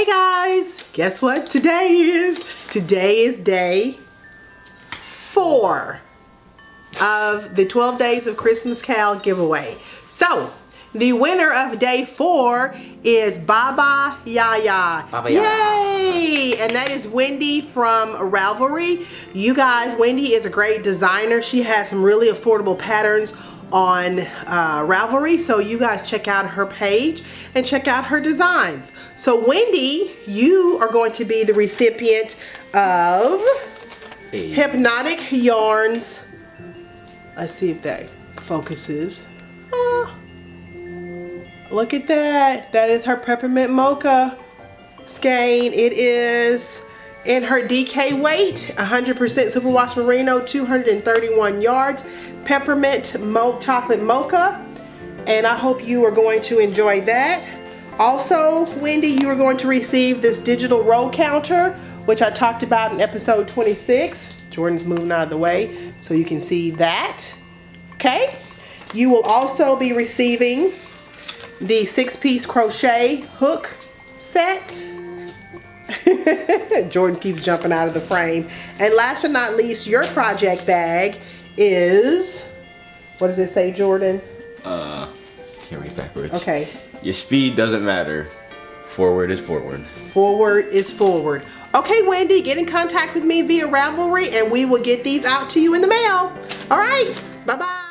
Hey guys, guess what today is? Today is day 4 of the 12 Days of Christmas KAL giveaway. So, the winner of day 4 is Baba Yaya. Baba Yaya. Yay! And that is Wendy from Ravelry. You guys, Wendy is a great designer. She has some really affordable patterns on Ravelry, so you guys check out her page and check out her designs. So Wendy, you are going to be the recipient of Hypnotic Yarns. Let's see if that focuses. Look at that. That is her peppermint mocha skein. It is in her DK weight, 100% superwash merino, 231 yards, peppermint chocolate mocha, and I hope you are going to enjoy that. Also, Wendy, you are going to receive this digital roll counter, which I talked about in episode 26. Jordan's moving out of the way so you can see that. Okay? You will also be receiving the 6-piece crochet hook set. Jordan keeps jumping out of the frame. And last but not least, your project bag is, what does it say, Jordan? Can't read backwards. Okay. Your speed doesn't matter. Forward is forward. Forward is forward. Okay, Wendy, get in contact with me via Ravelry and we will get these out to you in the mail. All right. Bye-bye.